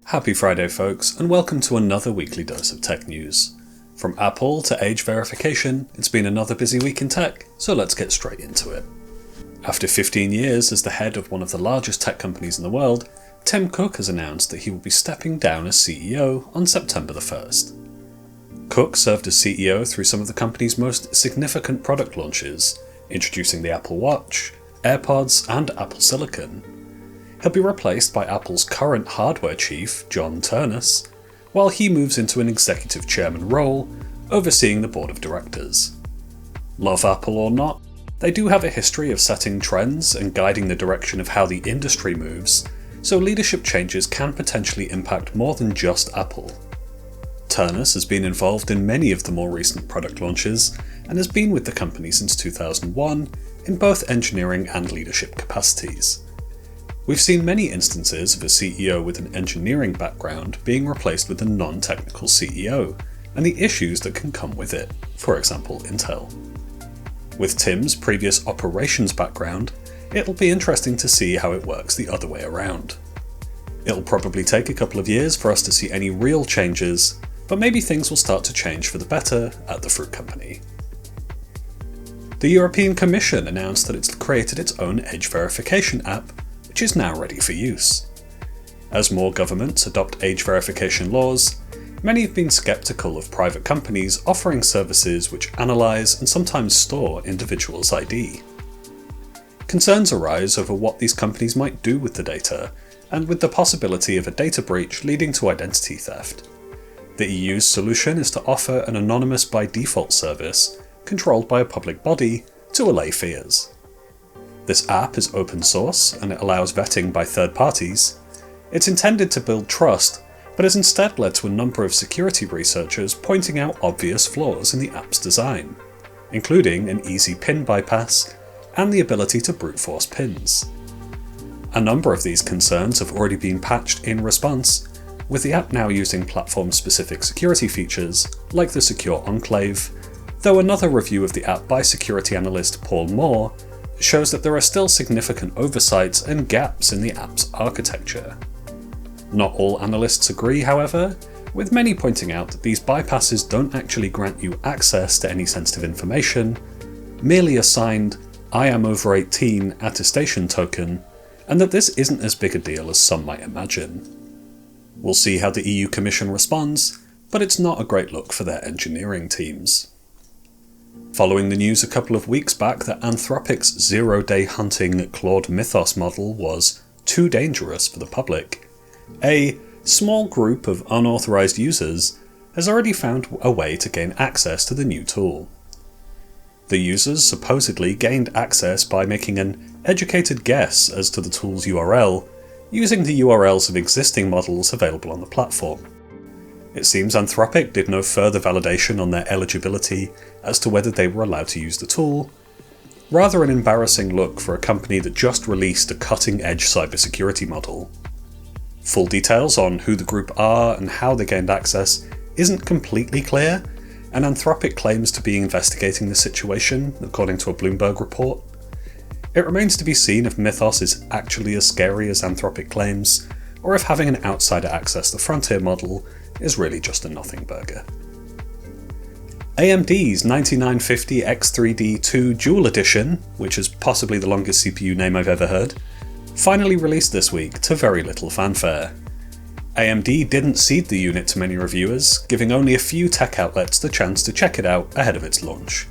Happy Friday folks, and welcome to another weekly dose of tech news. From Apple to age verification, it's been another busy week in tech, so let's get straight into it. After 15 years as the head of one of the largest tech companies in the world, Tim Cook has announced that he will be stepping down as CEO on September the 1st. Cook served as CEO through some of the company's most significant product launches, introducing the Apple Watch, AirPods, and Apple Silicon. He'll be replaced by Apple's current hardware chief, John Ternus, while he moves into an executive chairman role, overseeing the board of directors. Love Apple or not, they do have a history of setting trends and guiding the direction of how the industry moves, so leadership changes can potentially impact more than just Apple. Ternus has been involved in many of the more recent product launches and has been with the company since 2001 in both engineering and leadership capacities. We've seen many instances of a CEO with an engineering background being replaced with a non-technical CEO, and the issues that can come with it, for example Intel. With Tim's previous operations background, it'll be interesting to see how it works the other way around. It'll probably take a couple of years for us to see any real changes, but maybe things will start to change for the better at the fruit company. The European Commission announced that it's created its own age verification app, which is now ready for use. As more governments adopt age verification laws, many have been skeptical of private companies offering services which analyse and sometimes store individuals' ID. Concerns arise over what these companies might do with the data, and with the possibility of a data breach leading to identity theft. The EU's solution is to offer an anonymous by default service, controlled by a public body, to allay fears. This app is open source and it allows vetting by third parties. It's intended to build trust, but has instead led to a number of security researchers pointing out obvious flaws in the app's design, including an easy PIN bypass and the ability to brute force pins. A number of these concerns have already been patched in response, with the app now using platform-specific security features like the Secure Enclave, though another review of the app by security analyst Paul Moore shows that there are still significant oversights and gaps in the app's architecture. Not all analysts agree, however, with many pointing out that these bypasses don't actually grant you access to any sensitive information, merely a signed "I am over 18" attestation token, and that this isn't as big a deal as some might imagine. We'll see how the EU Commission responds, but it's not a great look for their engineering teams. Following the news a couple of weeks back that Anthropic's zero-day hunting Claude Mythos model was too dangerous for the public, a small group of unauthorised users has already found a way to gain access to the new tool. The users supposedly gained access by making an educated guess as to the tool's URL, using the URLs of existing models available on the platform. It seems Anthropic did no further validation on their eligibility as to whether they were allowed to use the tool. Rather an embarrassing look for a company that just released a cutting-edge cybersecurity model. Full details on who the group are and how they gained access isn't completely clear, and Anthropic claims to be investigating the situation, according to a Bloomberg report. It remains to be seen if Mythos is actually as scary as Anthropic claims, or if having an outsider access the Frontier model is really just a nothing burger. AMD's 9950 X3D2 Dual Edition, which is possibly the longest CPU name I've ever heard, finally released this week to very little fanfare. AMD didn't seed the unit to many reviewers, giving only a few tech outlets the chance to check it out ahead of its launch.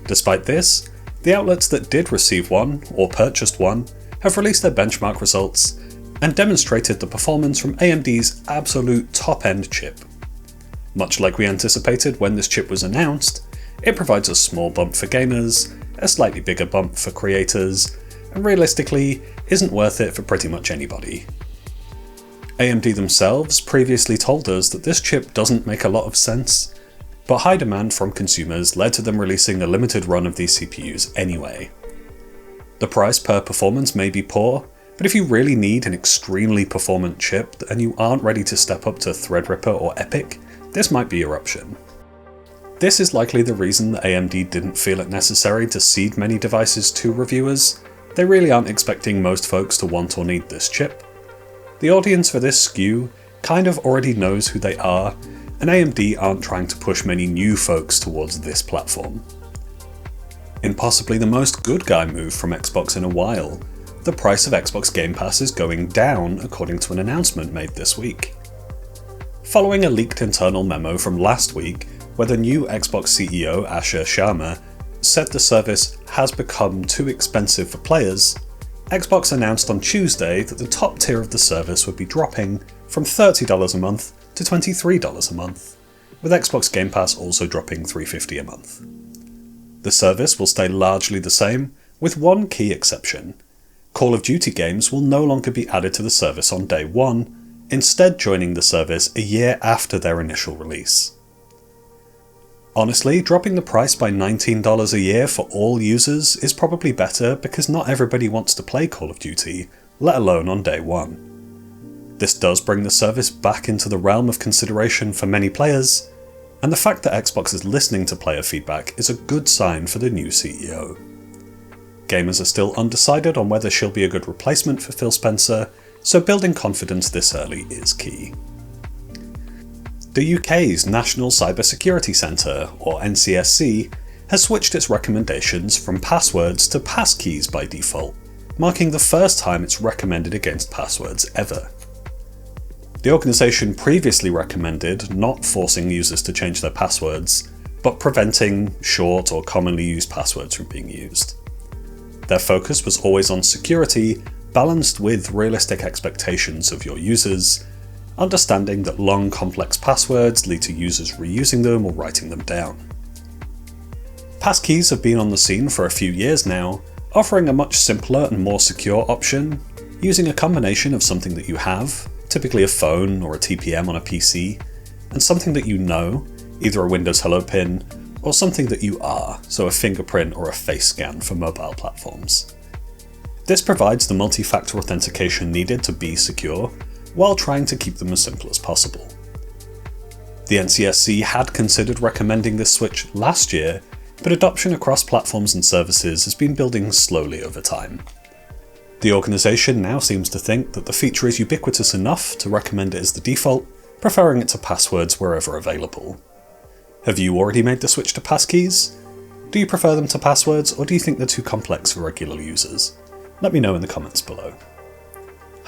Despite this, the outlets that did receive one, or purchased one, have released their benchmark results and demonstrated the performance from AMD's absolute top-end chip. Much like we anticipated when this chip was announced, it provides a small bump for gamers, a slightly bigger bump for creators, and realistically isn't worth it for pretty much anybody. AMD themselves previously told us that this chip doesn't make a lot of sense, but high demand from consumers led to them releasing a limited run of these CPUs anyway. The price per performance may be poor, but if you really need an extremely performant chip and you aren't ready to step up to Threadripper or EPYC, this might be your option. This is likely the reason that AMD didn't feel it necessary to seed many devices to reviewers. They really aren't expecting most folks to want or need this chip. The audience for this SKU kind of already knows who they are, and AMD aren't trying to push many new folks towards this platform. In possibly the most good guy move from Xbox in a while, the price of Xbox Game Pass is going down according to an announcement made this week. Following a leaked internal memo from last week where the new Xbox CEO Asher Sharma said the service has become too expensive for players, Xbox announced on Tuesday that the top tier of the service would be dropping from $30 a month to $23 a month, with Xbox Game Pass also dropping $3.50 a month. The service will stay largely the same, with one key exception. Call of Duty games will no longer be added to the service on day one, instead joining the service a year after their initial release. Honestly, dropping the price by $19 a year for all users is probably better because not everybody wants to play Call of Duty, let alone on day one. This does bring the service back into the realm of consideration for many players, and the fact that Xbox is listening to player feedback is a good sign for the new CEO. Gamers are still undecided on whether she'll be a good replacement for Phil Spencer, so building confidence this early is key. The UK's National Cybersecurity Centre, or NCSC, has switched its recommendations from passwords to passkeys by default, marking the first time it's recommended against passwords ever. The organisation previously recommended not forcing users to change their passwords, but preventing short or commonly used passwords from being used. Their focus was always on security, balanced with realistic expectations of your users, understanding that long, complex passwords lead to users reusing them or writing them down. Passkeys have been on the scene for a few years now, offering a much simpler and more secure option, using a combination of something that you have, typically a phone or a TPM on a PC, and something that you know, either a Windows Hello pin, or something that you are, so a fingerprint or a face scan for mobile platforms. This provides the multi-factor authentication needed to be secure, while trying to keep them as simple as possible. The NCSC had considered recommending this switch last year, but adoption across platforms and services has been building slowly over time. The organisation now seems to think that the feature is ubiquitous enough to recommend it as the default, preferring it to passwords wherever available. Have you already made the switch to passkeys? Do you prefer them to passwords, or do you think they're too complex for regular users? Let me know in the comments below.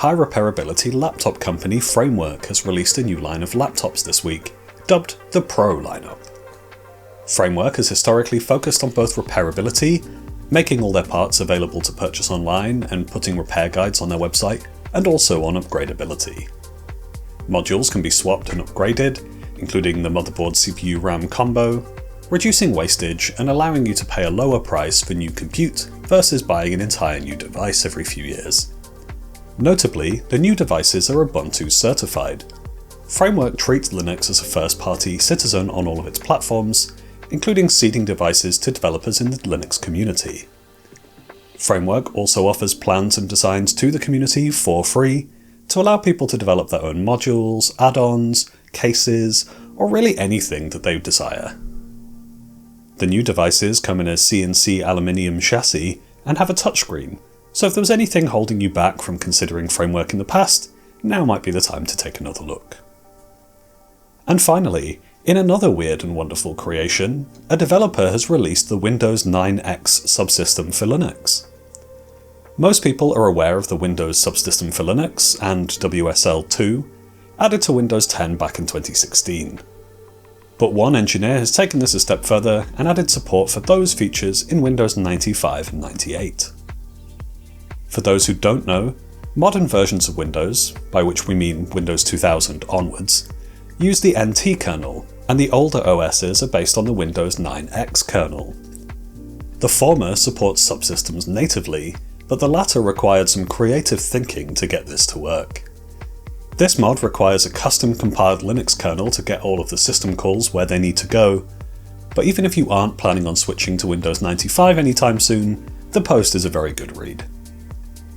High repairability laptop company Framework has released a new line of laptops this week, dubbed the Pro lineup. Framework has historically focused on both repairability, making all their parts available to purchase online and putting repair guides on their website, and also on upgradability. Modules can be swapped and upgraded, including the motherboard CPU RAM combo, reducing wastage and allowing you to pay a lower price for new compute versus buying an entire new device every few years. Notably, the new devices are Ubuntu certified. Framework treats Linux as a first-party citizen on all of its platforms, including seeding devices to developers in the Linux community. Framework also offers plans and designs to the community for free to allow people to develop their own modules, add-ons, cases, or really anything that they desire. The new devices come in a CNC aluminium chassis and have a touchscreen, so if there was anything holding you back from considering Framework in the past, now might be the time to take another look. And finally, in another weird and wonderful creation, a developer has released the Windows 9X subsystem for Linux. Most people are aware of the Windows subsystem for Linux and WSL2, added to Windows 10 back in 2016. But one engineer has taken this a step further and added support for those features in Windows 95 and 98. For those who don't know, modern versions of Windows, by which we mean Windows 2000 onwards, use the NT kernel, and the older OSs are based on the Windows 9X kernel. The former supports subsystems natively, but the latter required some creative thinking to get this to work. This mod requires a custom compiled Linux kernel to get all of the system calls where they need to go, but even if you aren't planning on switching to Windows 95 anytime soon, the post is a very good read.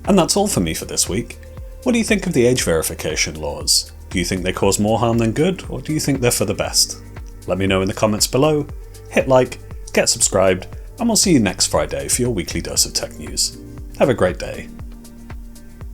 And that's all for me for this week. What do you think of the age verification laws? Do you think they cause more harm than good, or do you think they're for the best? Let me know in the comments below, hit like, get subscribed, and we'll see you next Friday for your weekly dose of tech news. Have a great day.